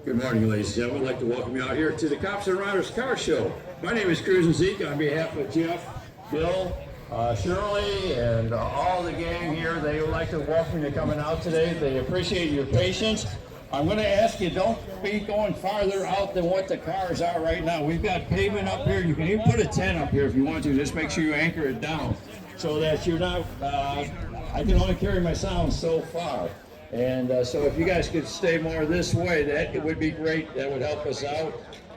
Good morning, ladies and gentlemen. I'd like to welcome you out here to the Cops and Riders Car Show. My name is Cruisin' Zeke on behalf of Jeff, Bill, Shirley, and all the gang here. They would like to welcome you coming out today. They appreciate your patience. I'm going to ask you, don't be going farther out than what the cars are right now. We've got pavement up here. You can even put a tent up here if you want to. Just make sure you anchor it down so that you're not, I can only carry my sound so far. And so if you guys could stay more this way, that would be great. That would help us out.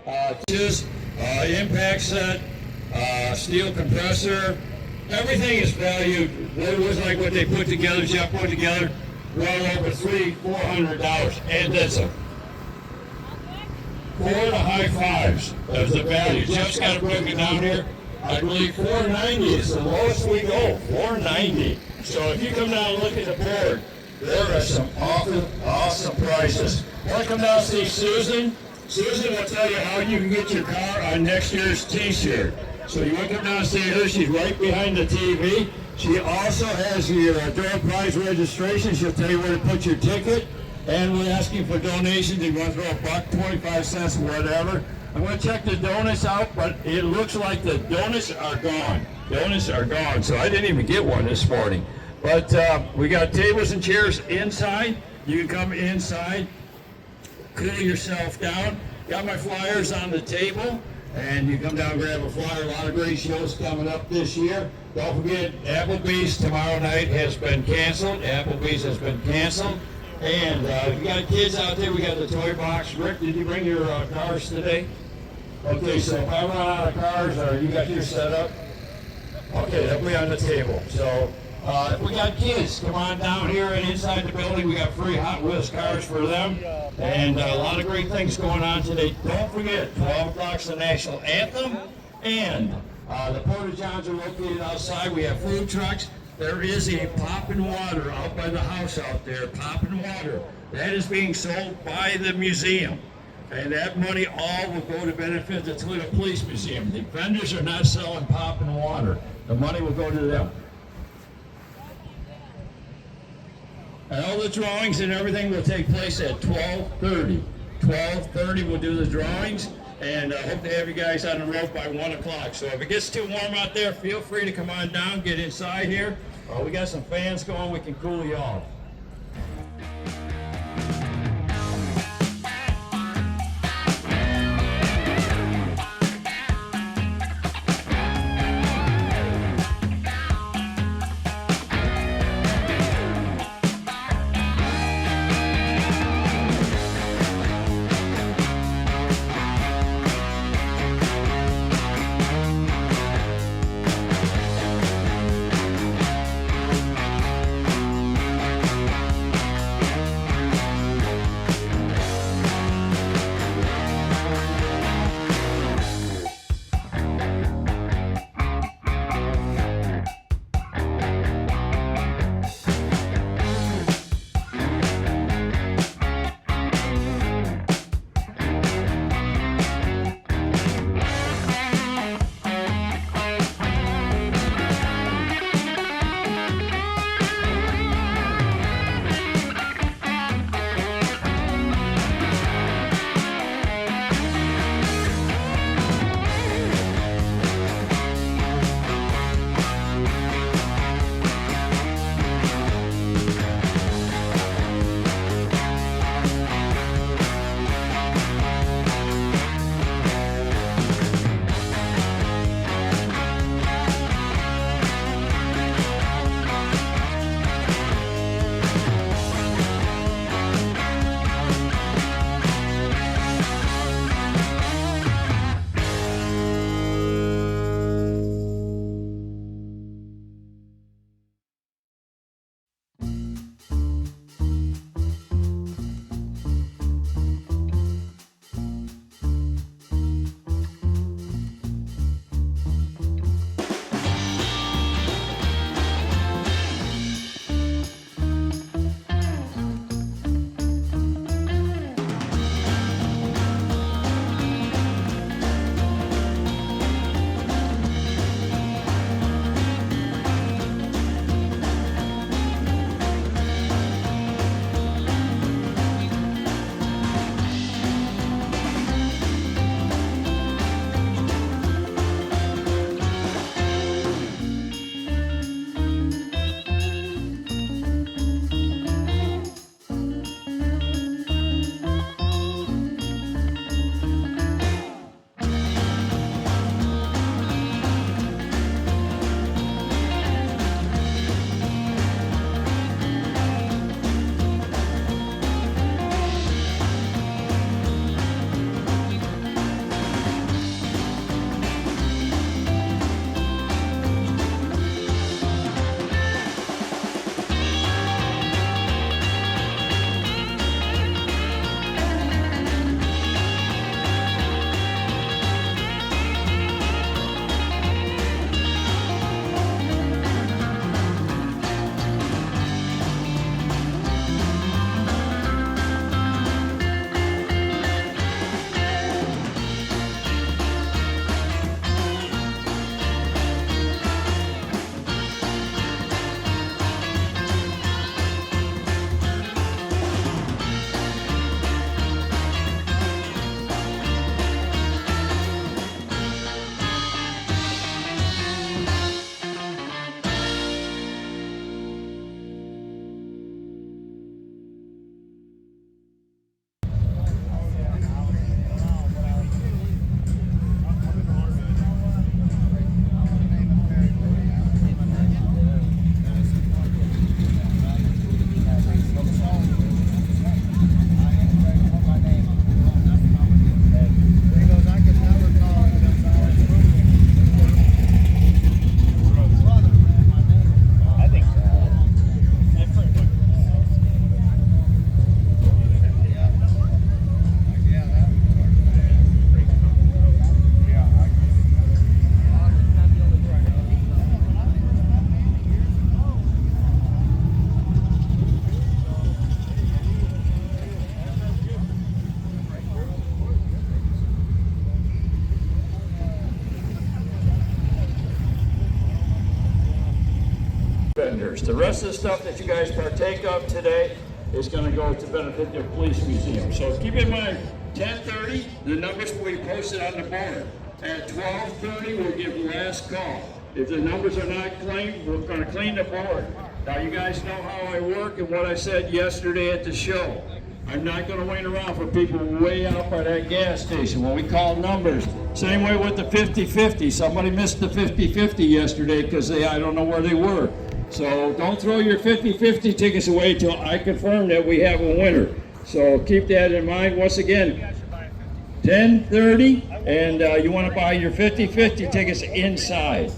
Impact set, steel compressor, everything is valued. It was like what they put together, Jeff put together, well over $300-400. And that's a 4 to high fives as the value. Jeff's got it broken down here. I believe $490 is the lowest we go, $490. So if you come down and look at the board, there are some awesome prices. Want to come down and see Susan? Susan will tell you how you can get your car on next year's t-shirt. So you want to come down and see her? She's right behind the TV. She also has your door prize registration. She'll tell you where to put your ticket. And we're asking for donations. You want to throw $1, 25 cents, whatever. I'm going to check the donuts out, but it looks like the donuts are gone. Donuts are gone, so I didn't even get one this morning. But we got tables and chairs inside. You can come inside, cool yourself down. Got my flyers on the table, and you come down and grab a flyer. A lot of great shows coming up this year. Don't forget, Applebee's tomorrow night has been canceled. Applebee's has been canceled. And if you got kids out there, we got the toy box. Rick, did you bring your cars today? Okay, so if I run out of cars, or you got yours set up? Okay, they'll be on the table. So if we got kids, come on down here and inside the building. We got free Hot Wheels cars for them. And a lot of great things going on today. Don't forget, 12 o'clock's the national anthem. And the Porta-Johns are located outside. We have food trucks. There is a Poppin' Water out by the house out there, Poppin' Water. That is being sold by the museum. And that money all will go to benefit the Toledo Police Museum. The vendors are not selling Poppin' Water. The money will go to them. And all the drawings and everything will take place at 12:30. 12:30 we'll do the drawings, and I hope to have you guys on the road by 1 o'clock. So if it gets too warm out there, feel free to come on down, get inside here. We got some fans going, we can cool you off. winners. The rest of the stuff that you guys partake of today is going to go to benefit the police museum. So keep in mind, 10:30, the numbers will be posted on the board. At 12:30, we'll give the last call. If the numbers are not clean, we're going to clean the board. Now, you guys know how I work and what I said yesterday at the show. I'm not going to wait around for people way out by that gas station when we call numbers. Same way with the 50-50. Somebody missed the 50-50 yesterday because I don't know where they were. So don't throw your 50-50 tickets away until I confirm that we have a winner. So keep that in mind. Once again, 10:30, and you want to buy your 50-50 tickets inside.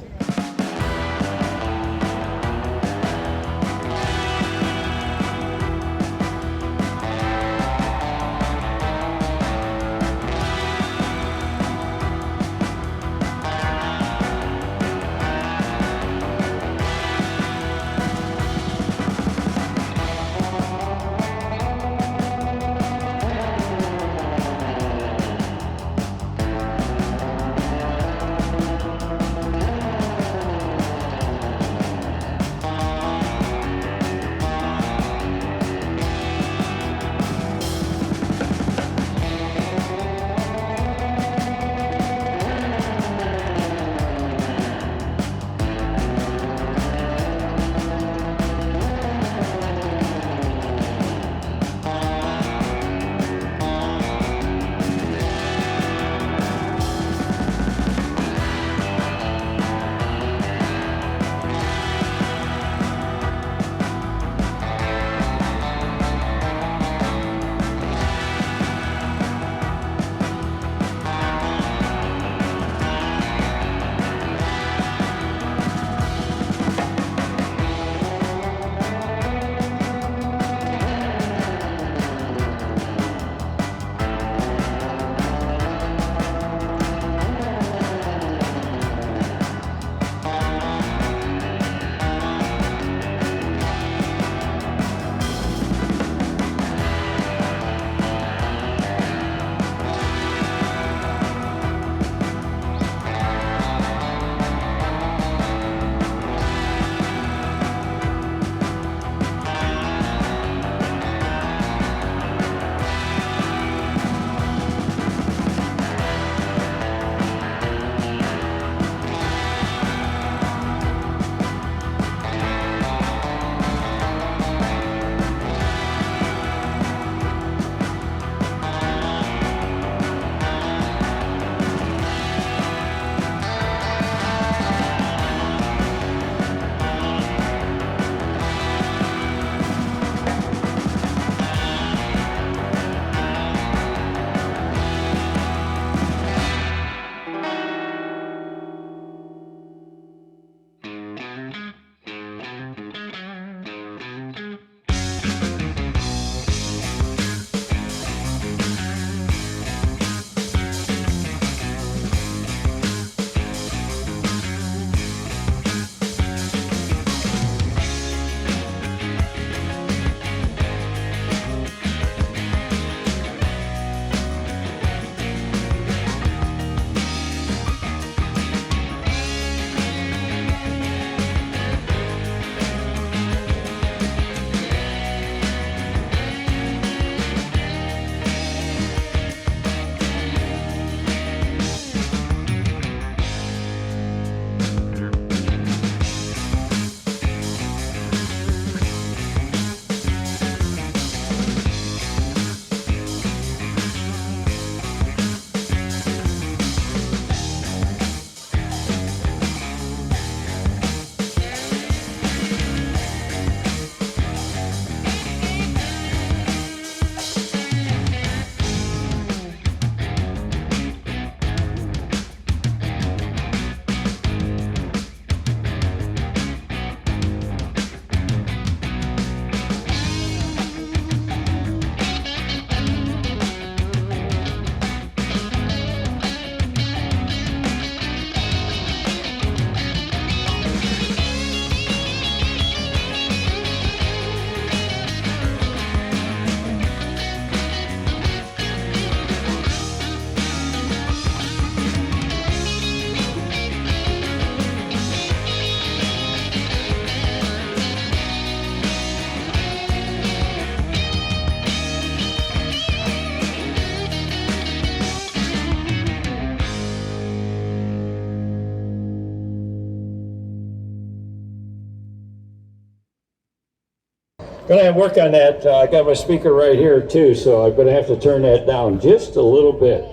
Gonna have to work on that. I got my speaker right here too, so I'm gonna have to turn that down just a little bit.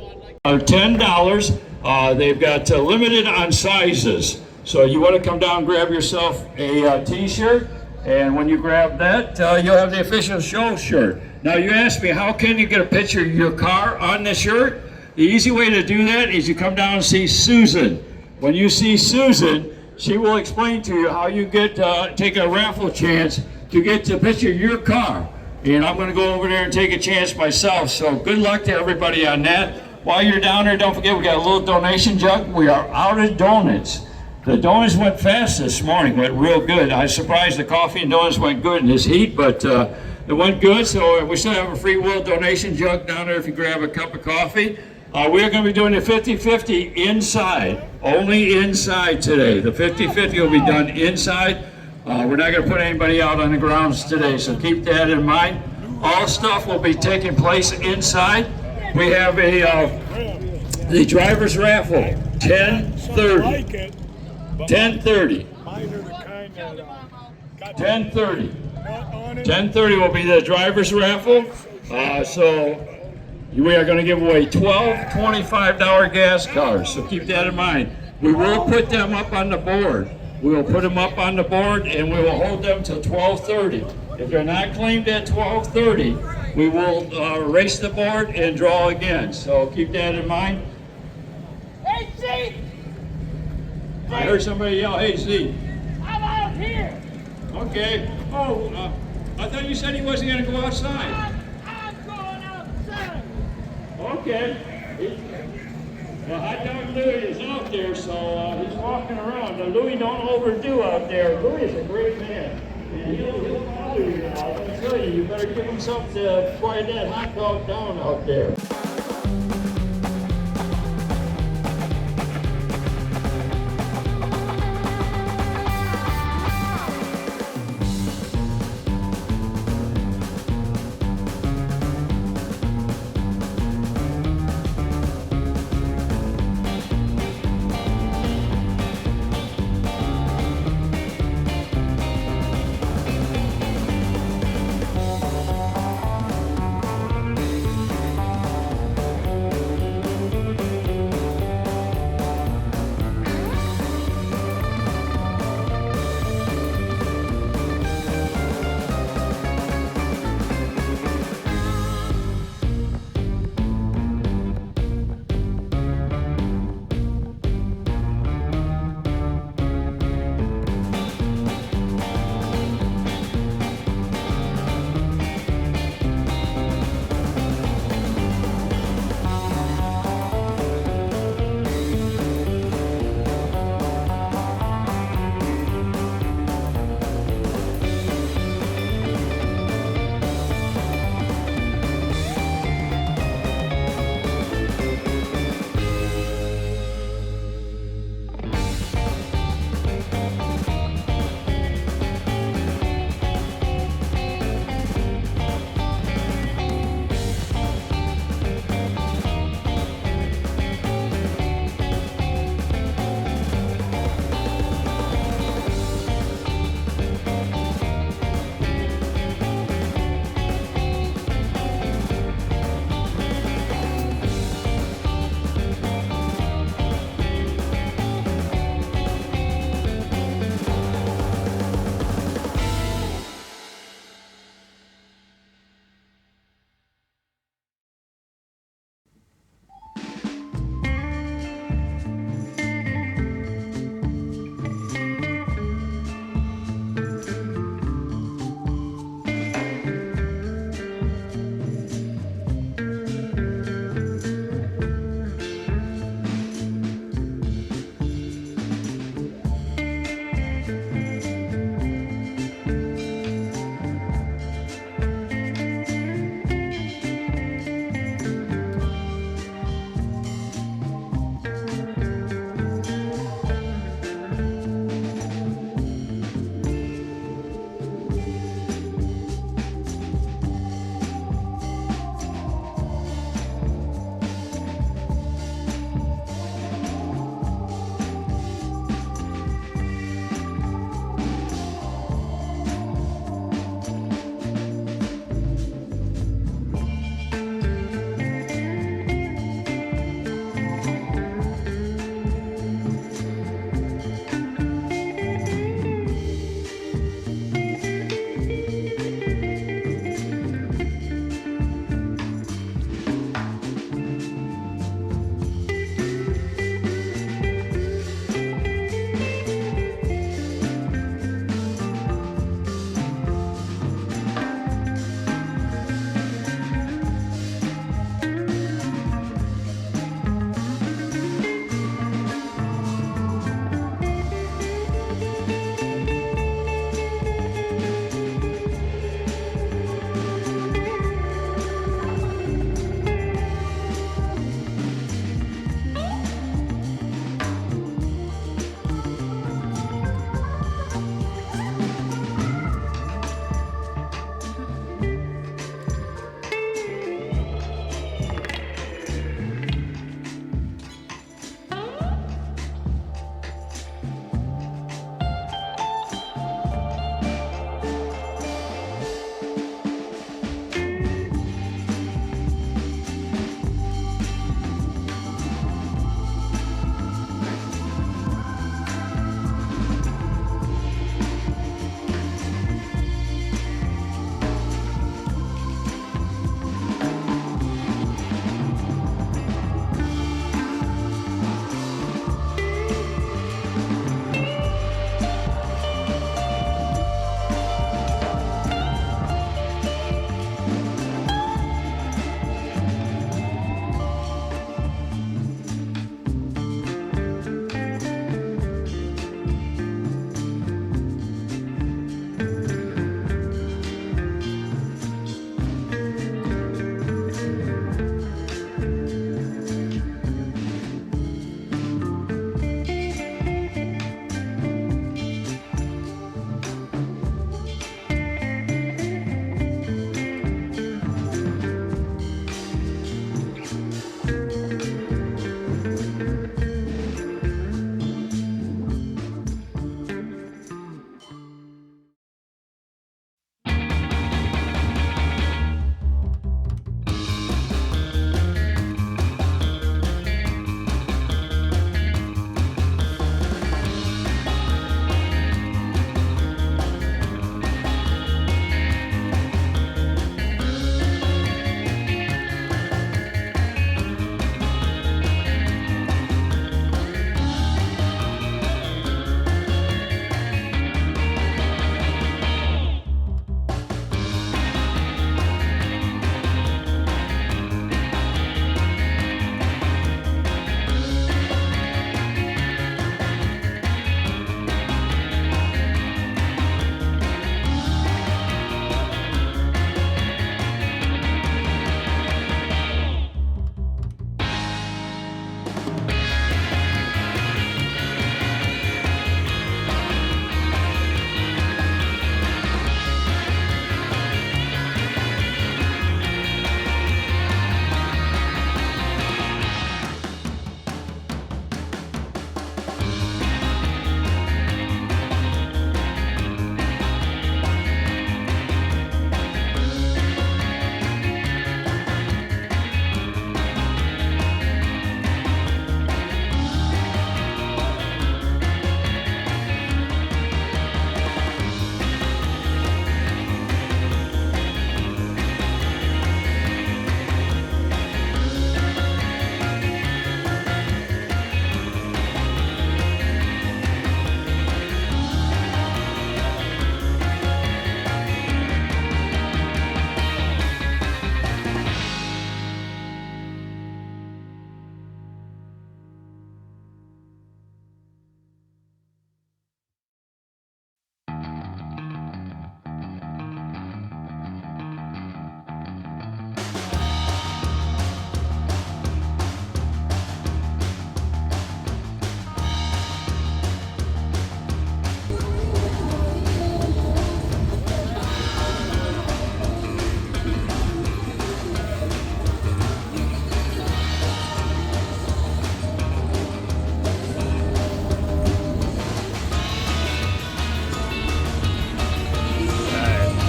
$10. They've got limited on sizes. So you want to come down and grab yourself a t-shirt, and when you grab that, you'll have the official show shirt. Now you ask me, how can you get a picture of your car on the shirt? The easy way to do that is you come down and see Susan. When you see Susan, she will explain to you how you get take a raffle chance to get the picture of your car. And I'm going to go over there and take a chance myself. So good luck to everybody on that. While you're down there, don't forget we got a little donation jug. We are out of donuts. The donuts went fast this morning, went real good. I was surprised the coffee and donuts went good in this heat, but it went good. So we still have a free will donation jug down there if you grab a cup of coffee. We're going to be doing the 50-50 inside, only inside today. The 50-50 will be done inside. We're not going to put anybody out on the grounds today, so keep that in mind. All stuff will be taking place inside. We have the driver's raffle, 10:30. 10:30. 10:30. 10:30 will be the driver's raffle. So we are going to give away 12 $25 gas cars. So keep that in mind. We will put them up on the board. We will put them up on the board, and we will hold them till 12:30. If they're not claimed at 12:30, we will erase the board and draw again. So keep that in mind. Hey, Steve! I heard somebody yell, "Hey, Steve!" I'm out here. Okay. Oh, I thought you said he wasn't going to go outside. I'm going outside. Okay. Well, Hot Dog Louie is out there, so he's walking around. Now, Louie, don't overdo out there. Louie is a great man. And he'll follow you now. I'm going to tell you, you better give him something to quiet that hot dog down out there.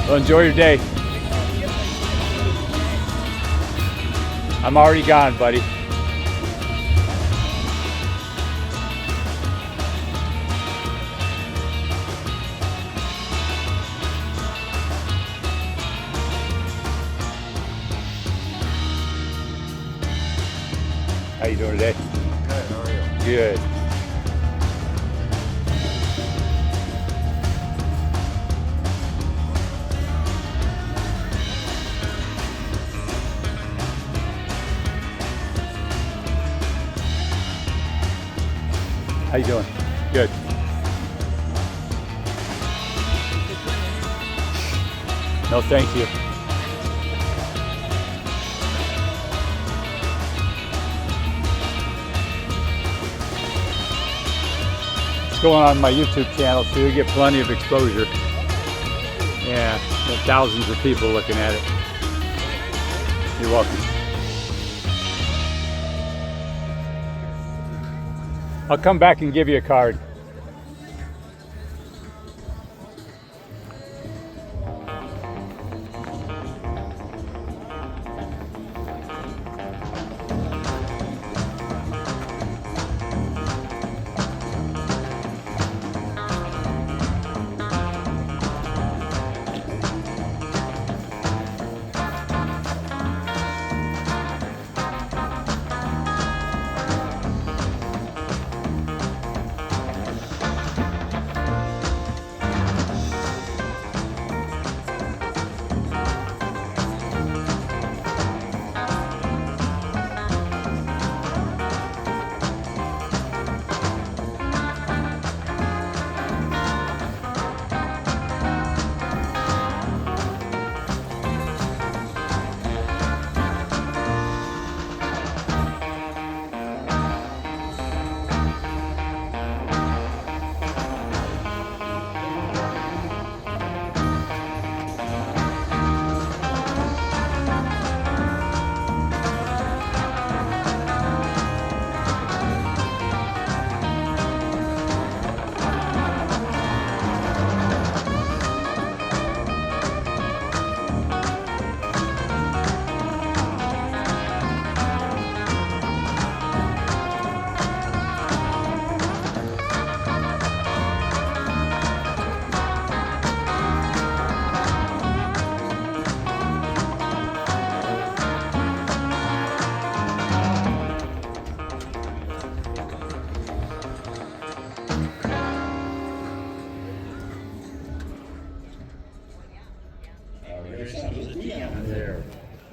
Well, enjoy your day. I'm already gone, buddy. How you doing today? Good, how are you? Good. How you doing? Good. No, thank you. It's going on my YouTube channel, so you get plenty of exposure. Yeah, there are thousands of people looking at it. You're welcome. I'll come back and give you a card.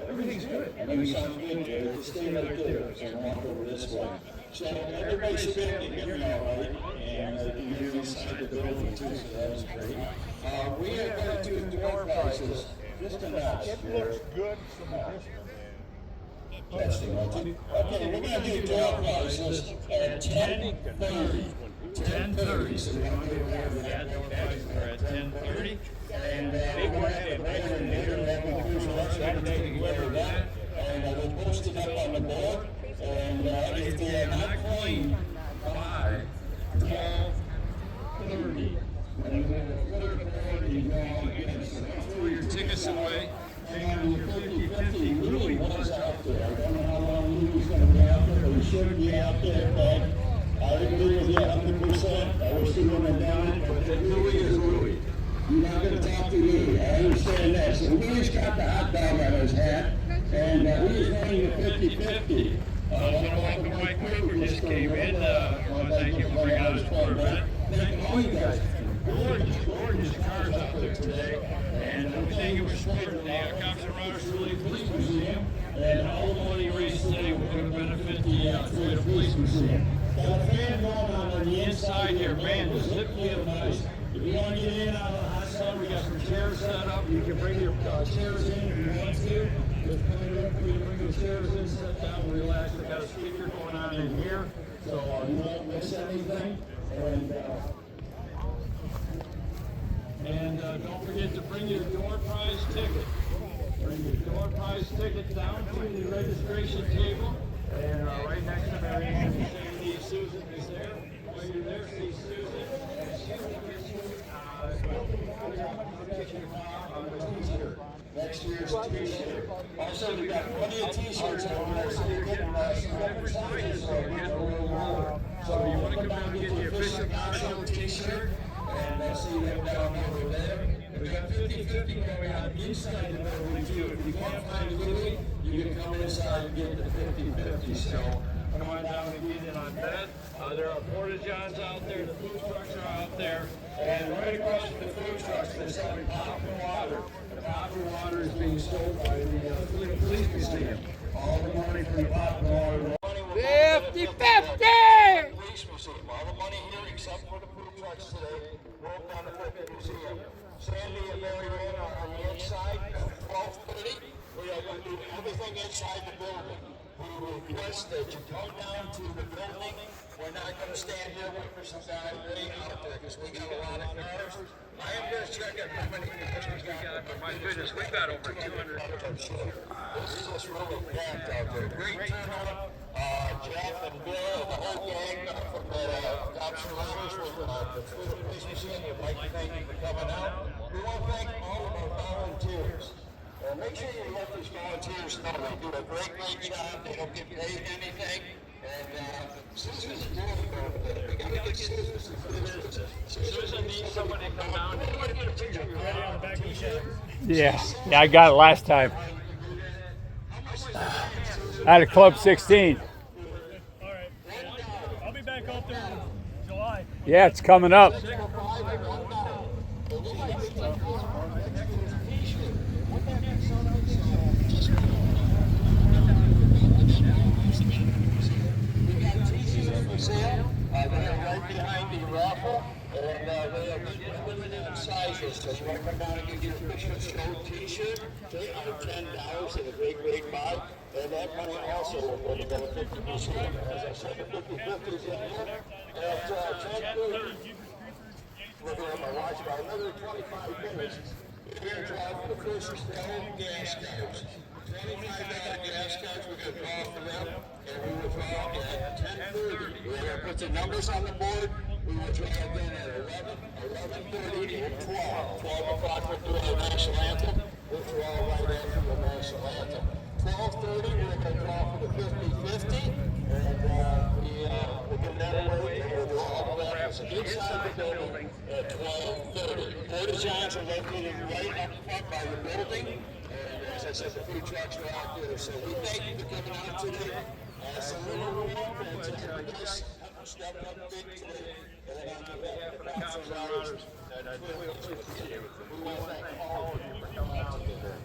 Everything's good. Everything sounds good, Joe. Just stay right there. So I'll walk over this way. So everybody should be able to hear me all right. And you can hear inside the building too, so that was great. We are going to do door prices just a notch. It looks good from a distance. Okay, we're going to do door prices at 10:30. 10:30. So we're going to have that door prices at 10:30. And we're going to have a banner in here and have a cruise on Saturday, whoever that. And we'll post it up on the board. And if they're not playing 5, 12, 30. And we're going to go again. So don't throw your tickets away. And your 50-50 really was out there. I don't know how long Louie's going to be out there, but he should be out there. But I agree with you 100%. I wish he wouldn't have done it, but Louie is Louie. You're not going to talk to me. I understand that. So Louie's got the hot dog on his hat, and he's running the 50-50. I want to welcome Mike Quick, who just came in. I want to thank him for bringing out his Corvette. Thank all you guys. Gorgeous cars out there today. And everything it was for the Cops and Riders Relief Police Museum. And all the money raised today we're going to benefit the Florida Police Museum. Got a fan going on the inside here. Man, the zip feel nice. If you want to get in out of the hot sun, we got some chairs set up. You can bring your chairs in if you want to. There's plenty up for you to bring your chairs in, sit down, relax. We got a speaker going on in here, so you won't miss anything. And don't forget to bring your door prize ticket. Bring your door prize ticket down to the registration table. And right next to Mary Ann, you see Susan is there. While you're there, see Susan. And she will get you your car on the t-shirt. Next year's t-shirt. Also, we got plenty of t-shirts over there, so you're getting some different sizes, so it gets a little warmer. So you want to come down and get the official car show t-shirt, and see them down over there. And we got 50-50 going on inside the building too. If you can't find the building, you can come inside and get the 50-50. So come on down and get in on that. There are porta johns out there, the food trucks are out there, and right across from the food trucks they're selling pop and water. The pop and water is being sold by the police museum. All the money from the pop and water. 50-50! Police museum. All the money here except for the food trucks today will down to the museum. Sandy and Mary Ann are on the inside, 12:30. We are going to do everything inside the building. We request that you come down to the building. We're not going to stand here waiting for some guy way out there because we got a lot of cars. I am going to check out how many cars we got, but my goodness, we've got over 200 cars. This is just really packed out there. Great turnout. Jeff and Bill and the whole gang from the Cops and Runners from the Police Museum, you'd like to thank you for coming out. We want to thank all of our volunteers. Make sure you let these volunteers know they do a great job. They don't get paid anything. And Susan is doing it. We got to get Susan. Susan needs somebody to come down. Everybody get a picture. You ready on the back of the shed? Yeah, I got it last time. I had a Club 16. All right. I'll be back out there in July. Yeah, it's coming up. They're right behind the raffle, and they are limited sizes. So you want to come down and get your official show t-shirt. They are $10 at a great buy. And that money also will go to the 50%. As I said, the 50-50 is in here. At 10:30, looking at my watch, about another 25 minutes. We're going to draw for the first 12 gas cars. $25 gas cards we're going to draw for them, and we will draw at 10:30. We're going to put the numbers on the board. We will draw again at 11, 11:30, and 12. 12 o'clock we'll do our national anthem. We'll draw right after the national anthem. 12:30 we're going to draw for the 50-50, and we'll get that away, and we'll do all the raffles inside the building at 12:30. Porta johns are located right up front by the building. As I said, the food trucks are out there, so we thank you for coming out today. It's a little warm, but guys stepped up big today. And on behalf of the Cops and Runners, we want to thank all of you for coming out today.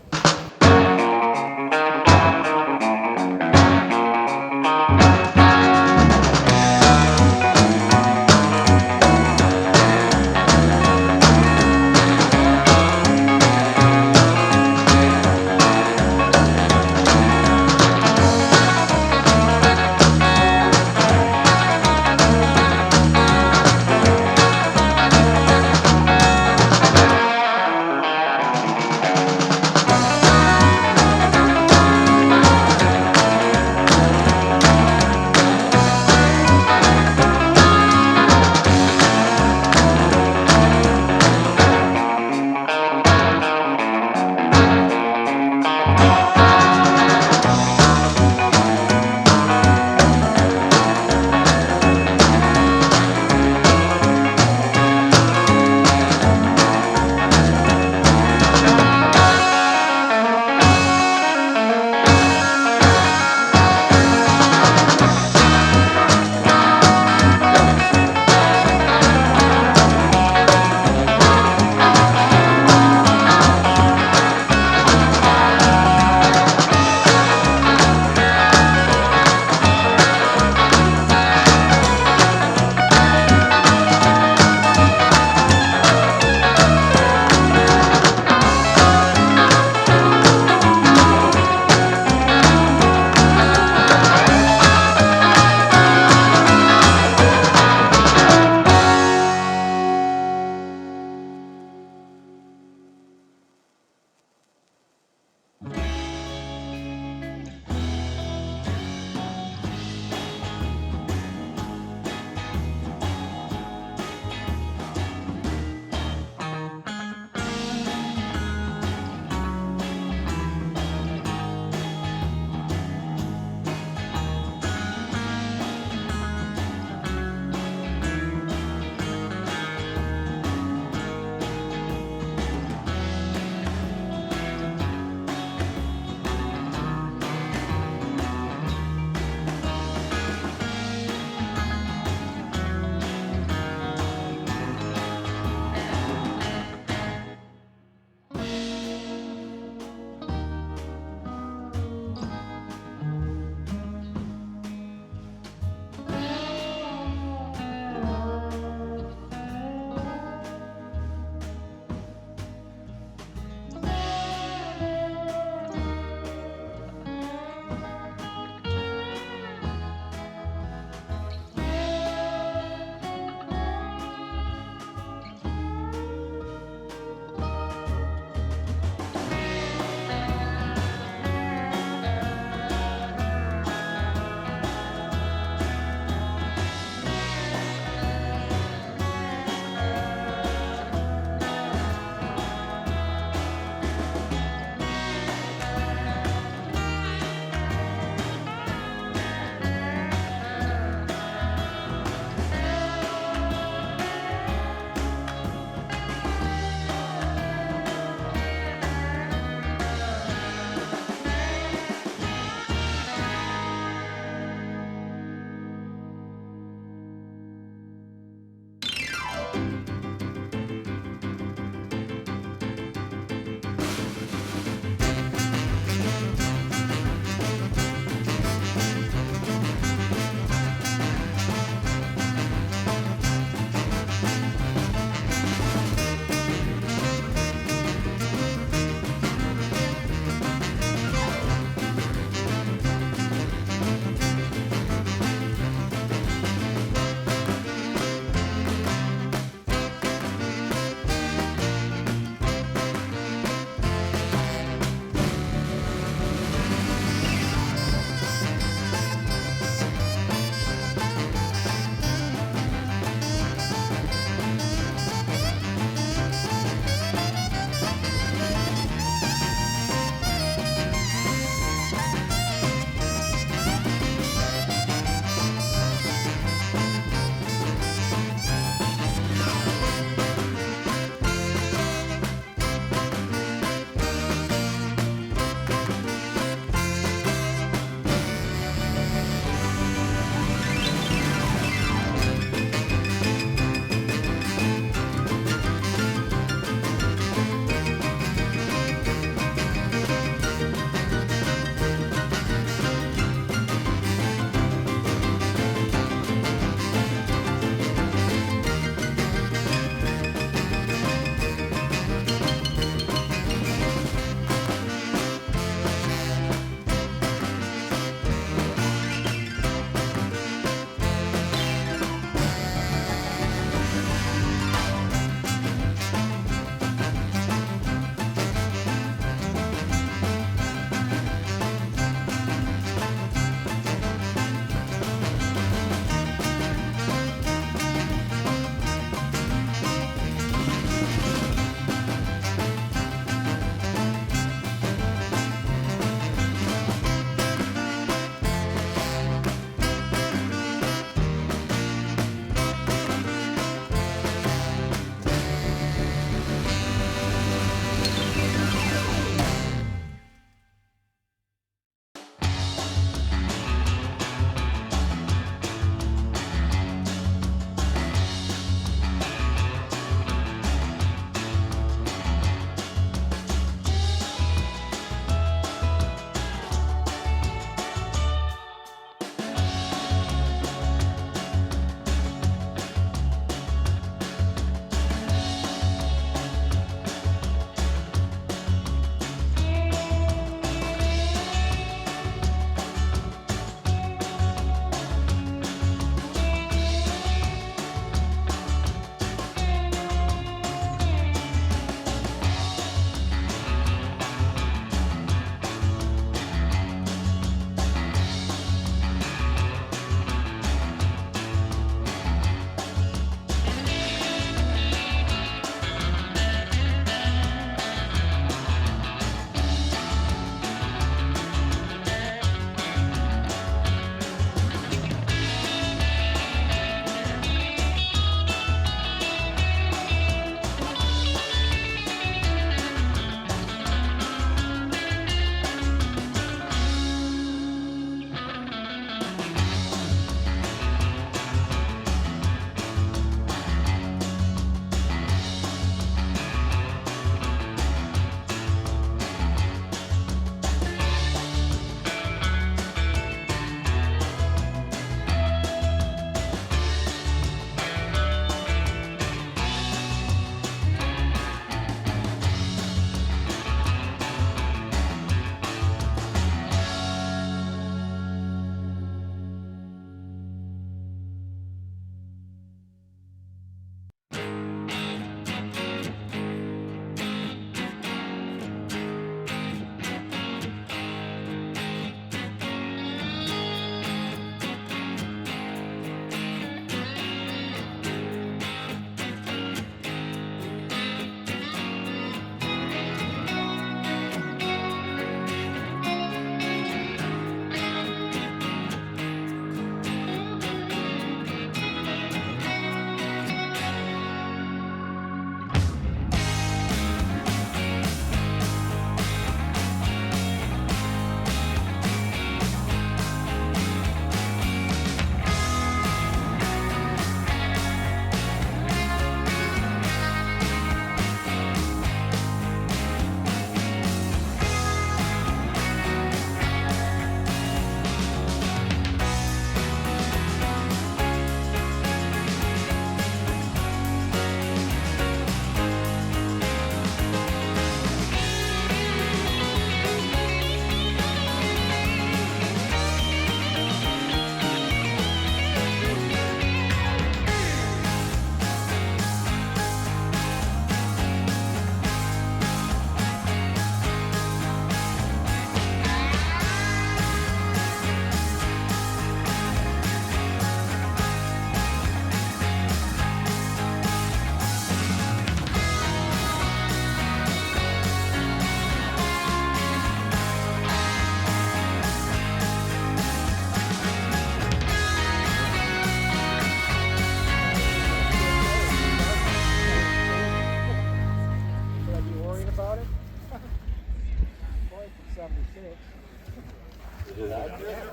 it out there?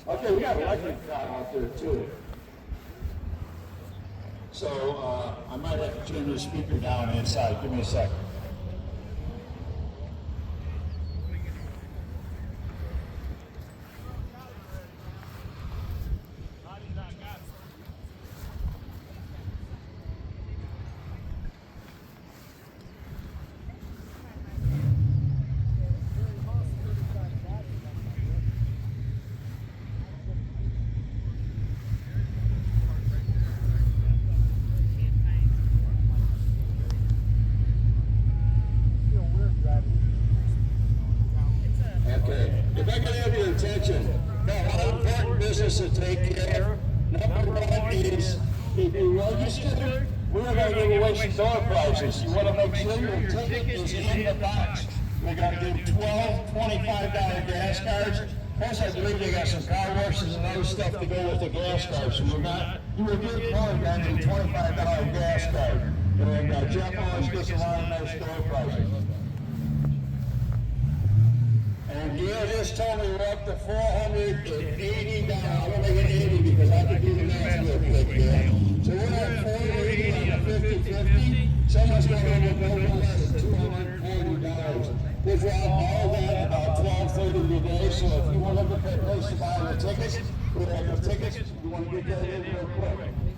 Okay, we got an electric car out there too. So I might have to turn the speaker down inside. Give me a second. Okay, if I can have your attention, got a lot of important business to take care of. Number one is, if you register, we're going to give away some door prizes. You want to make sure your ticket is in the box. We're going to give 12 $25 gas cards. Plus, I believe they got some car washes and other stuff to go with the gas cards. So you will get more than a $25 gas card. And Jeff always gets a lot of nice door prizes. And Gail just told me we're up to $480. I'm gonna make it 80 because I can do the math real quick, Gail. So we're at 480 on the 50-50. Someone's gonna go no less than $240. We'll drop all that about 12:30 today. So if you want to look at that place to buy the tickets, we have the tickets. You want to get that in real quick.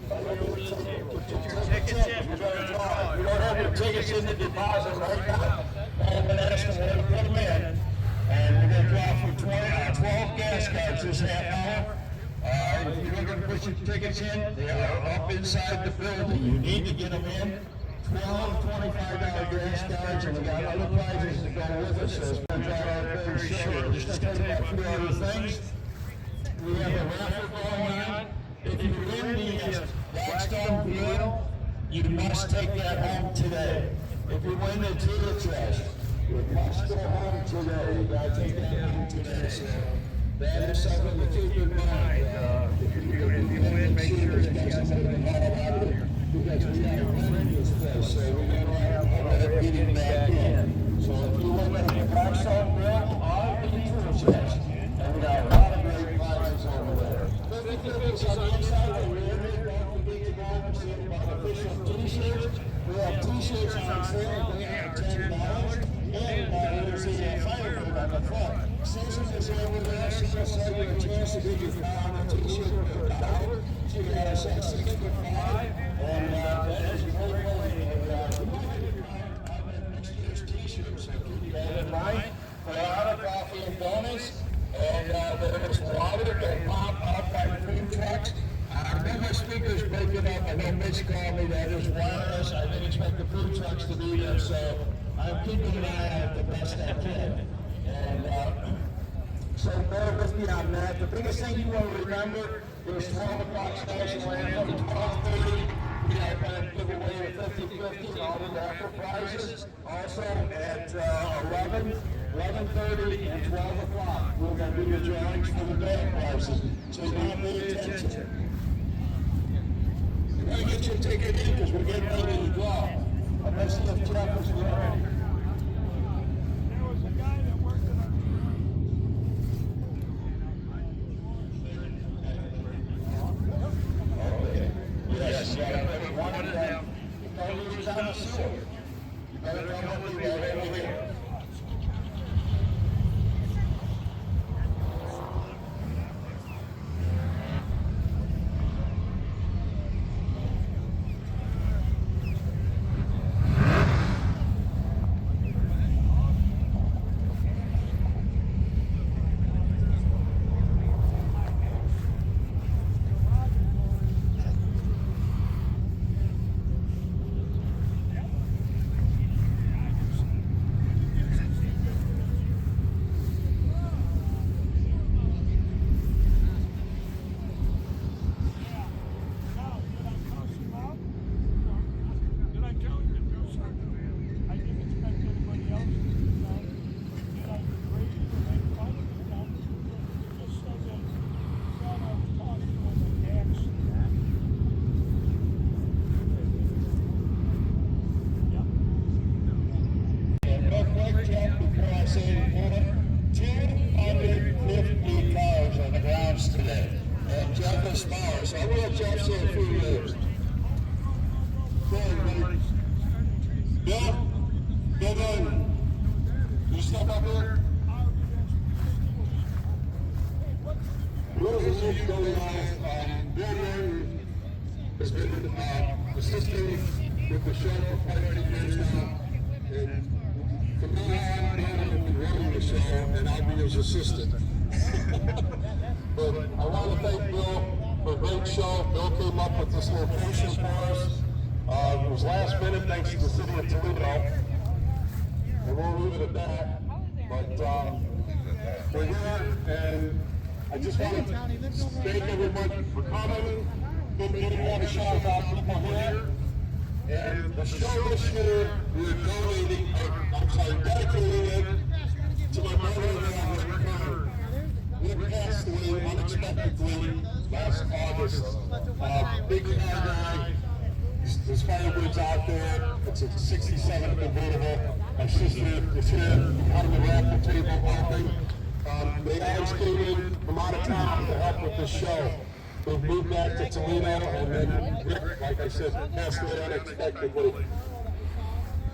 Get your tickets in. We're gonna draw it. You don't have your tickets in the deposit right now. I'm gonna ask them to put them in. And we're going to draw for 12 gas cards this half hour. If you're going to put your tickets in, they are up inside the building. You need to get them in. 12 $25 gas cards, and we got other prizes to go with us. So it's going to draw out very short. Just to tell you about a few other things. We have a raffle going on. If you win the Blackstone Grill, you must take that home today. If you win the Tea Chest, you must go home today. You gotta take that home today. So that is something to keep in mind. If you win, make sure you get somebody to haul out of it because we got to run this place. So we got to have getting back in. So if you win the Blackstone Grill, all the tool chest, and we got a lot of great prizes over there. 50-50s on the inside of the river. Don't forget to go and see about official T-shirts. We have T-shirts on sale. They have $10. And there's a firework on the front. Susan is over there. She's going to sell you a chance to get your car on a t-shirt for $1. She got us at 6'5". And that is really great. And next year's t-shirts, so keep that in mind. For our coffee and donuts. And there's water that pop up by food trucks. I know my speaker's breaking up. I know Mitch called me. That is wireless. I didn't expect the food trucks to be there. So I'm keeping an eye out the best I can. And so bear with me on that. The biggest thing you want to remember is 12 o'clock national anthem, 12:30. We are going to give away a 50-50 and all the raffle prizes. Also at 11:30 and 12 o'clock, we're going to do the drawings for the band prizes. So now pay attention. You got to get your ticket in because we're getting ready to draw. Let's see if Jeff is ready. There was a guy that worked at our... Okay. Yes, you got every one of them. You better lose on the sewer. You better come over here, right over here. has been assisting with the show for quite a few years now. And from now on, I will be running the show, and I'll be his assistant. But I want to thank Bill for a great show. Bill came up with this location for us. It was last minute thanks to the city of Toledo. And we'll leave it at that. But we're here, and I just want to thank everybody for coming. Couldn't get more to show without people here. And the show this year, we're dedicating it to my brother-in-law, Rick passed away unexpectedly last August. Big car guy. There's fireworks out there. It's a 67 convertible. My sister is here on the raffle table helping. They always came in from out of town to help with this show. They've moved back to Toledo, and then Rick, like I said, passed away unexpectedly.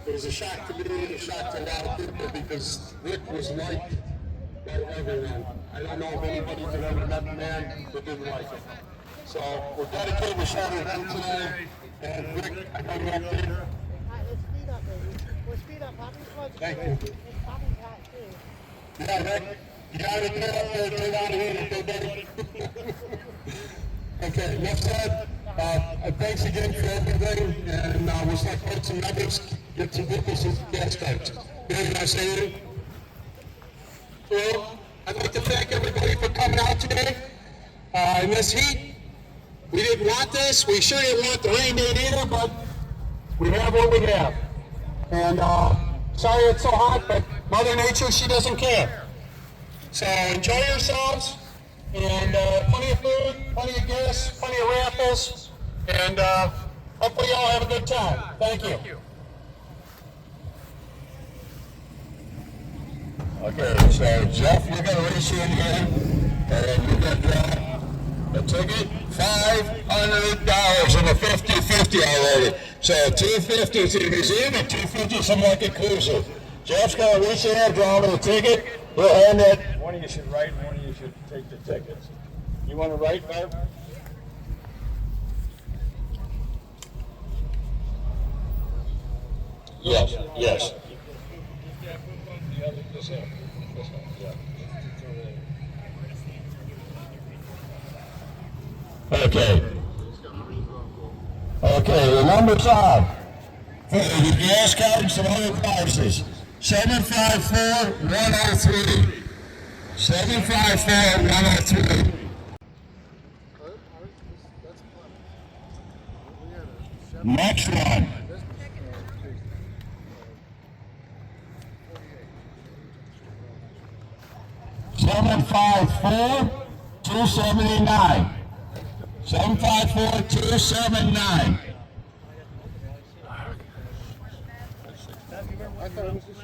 It was a shock to me and a shock to a lot of people because Rick was liked by everyone. I don't know if anybody that ever met the man that didn't like him. So we're dedicating the show to him today. And Rick, I know you're up there. Let's speed up, baby. We'll speed up. Thank you. It's popping hot, too. Yeah, Rick, you gotta get up there and turn out here, okay, buddy? Okay, enough said. Thanks again for everything, and we'll start putting some numbers, get some witnesses, gas cards. Can I say anything? Well, I'd like to thank everybody for coming out today in this heat. We didn't want this. We sure didn't want the rain date either, but we have what we have. And sorry it's so hot, but Mother Nature, she doesn't care. So enjoy yourselves, and plenty of food, plenty of gas, plenty of raffles, and hopefully you all have a good time. Thank you. Okay, so Jeff, you're going to race in here, and you're going to draw a ticket, $500 in a 50-50 already. So $250 is the museum and $250 is something like a cruiser. Jeff's going to reach in there, draw me a ticket. We'll hand it. One of you should write, one of you should take the tickets. You want to write, Barb? Yes, yes. Okay. Okay, the numbers are for the gas card and some other prices. 754-103. 754-103. Next one. 754-279. 754-279. I thought it was just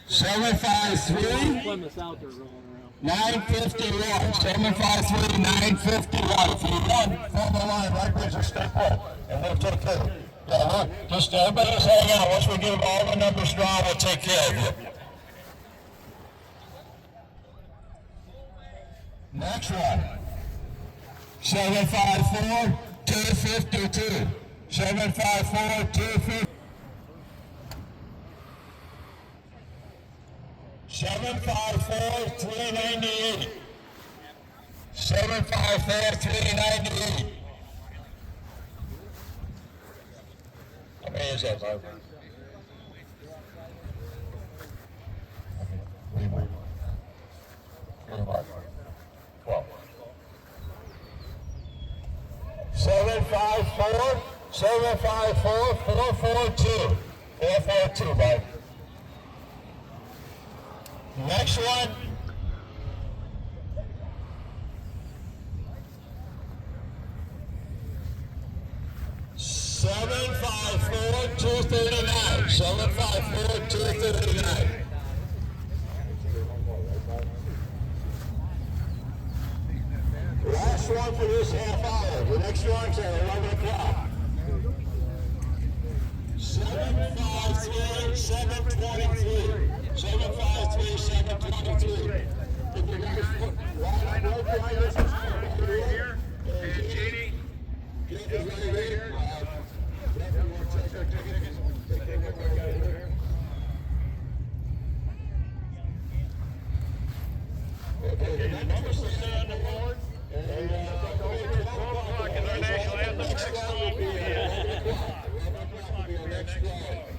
753 951. 753 951. If you run from the line, right, please just stay put, and we'll take care of you. Yeah, just everybody just hang out. Once we give all the numbers drawn, we'll take care of you. Next one. 754-252. 754-252. 754-398. 754-398. How many is that, Barb? What do you want? 12. 754-442. 442, Barb. Next one. 754-239. 754-239. Last one for this half hour. The next one's at 11 o'clock. 753-723. 753-723. If you guys look right behind us, right here. And Jeannie. Jeff is right here. Jeff, you want to check our tickets? Take a look right here. Okay, the numbers will stay on the board. And don't forget 12 o'clock is our national anthem. 6:00 p.m. 11 o'clock will be our next drive.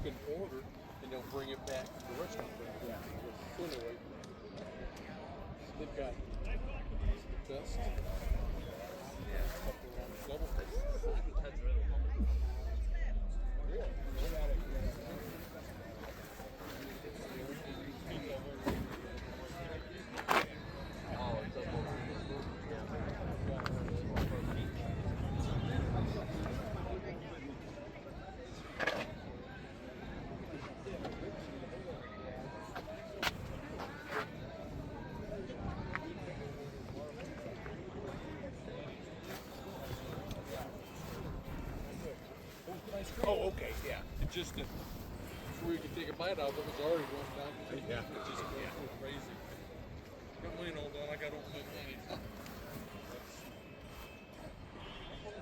can order, and they'll bring it back to the restaurant. Yeah. Anyway, they've got the best. Yeah. Double. That's really cool. Oh, okay, yeah. It's just that before you can take a bite out of it, it's already going down. Yeah. It's just going so crazy. Got mine all done. I got to open mine.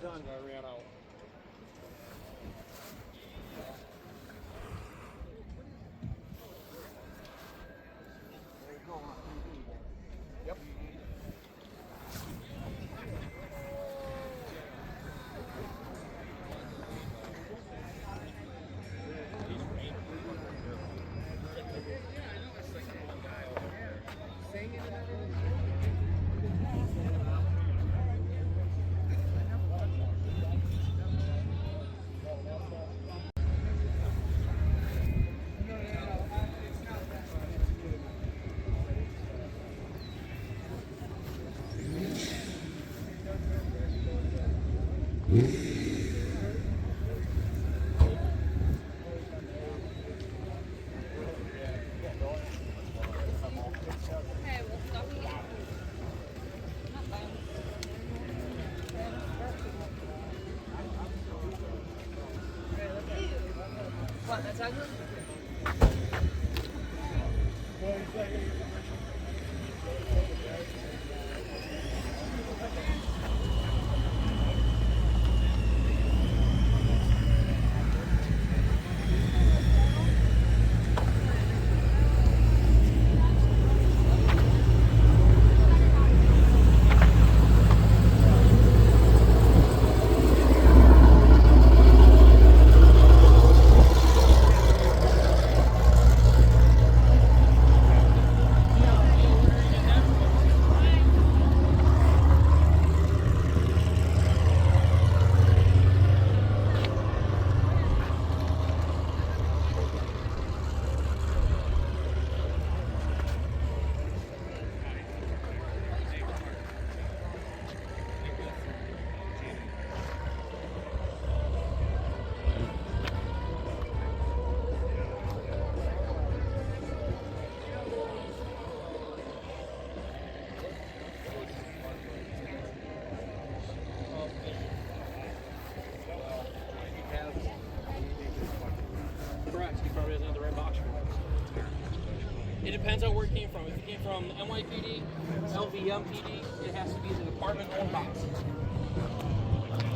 Done. I ran out. Yep. What, that's ugly? It depends on where it came from. If it came from NYPD, LVMPD, it has to be the department-owned box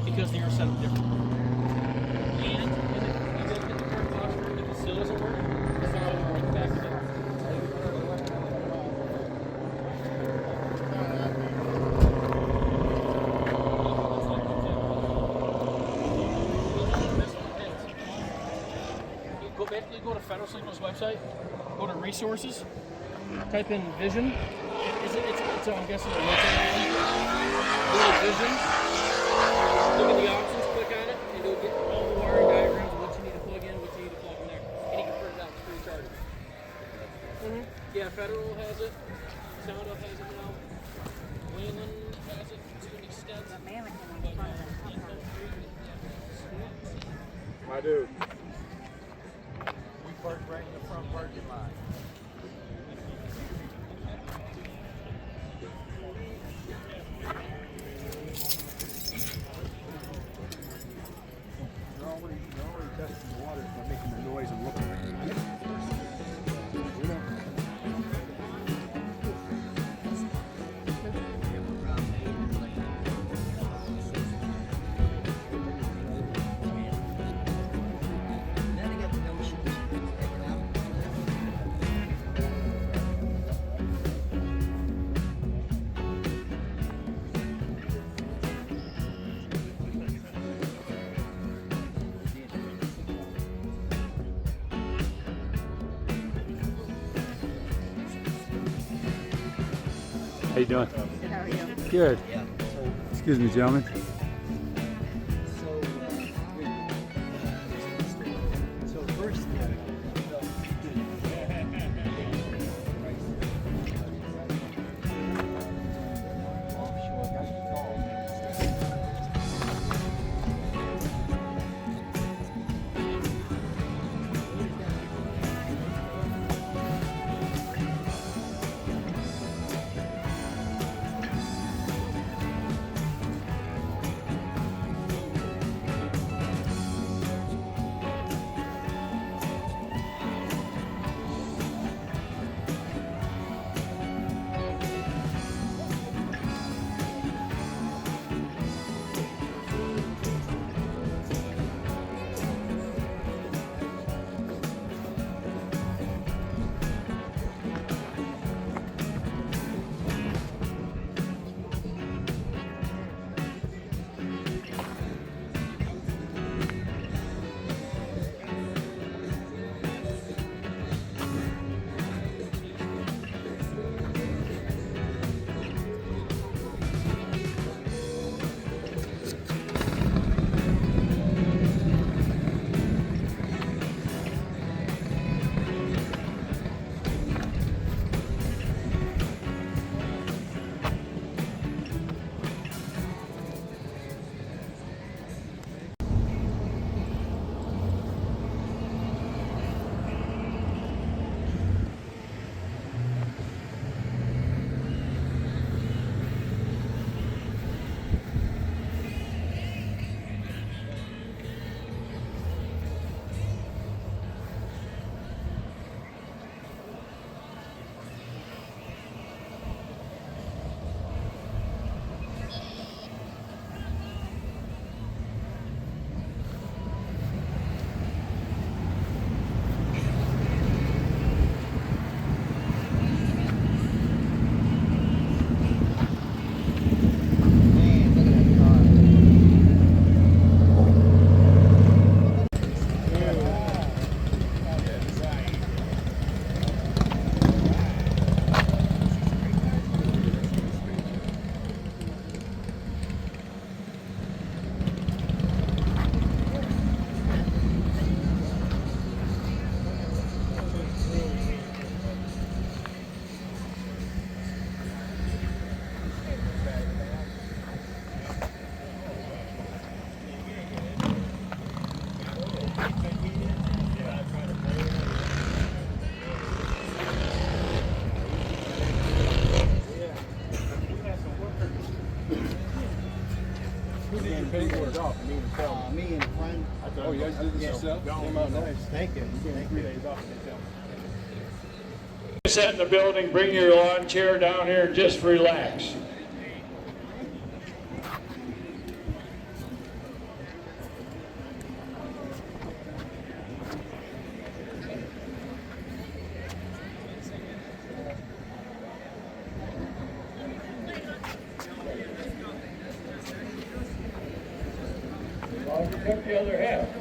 because they are set up different. And if you get the current box, if it still doesn't work, it's not going to work back again. Basically, go to Federal Signal's website, go to resources, type in vision. It's I'm guessing, a local one. Go to vision, look at the options, click on it, and you'll get all the wiring diagrams, what you need to plug in, what you need to plug in there. And you can print it out to recharge it. Yeah, Federal has it, Sound Up has it now, Wayland has it to an extent. I do. Park right in the front parking lot. They're already testing the water by making the noise and looking at it. you doing? How are you? Good. Excuse me, gentlemen. So first, Me and a friend. oh, you guys did this yourself? Came out nice. Thank you. Thank you. Sit in the building, bring your lawn chair down here and just relax. Well, we took the other half.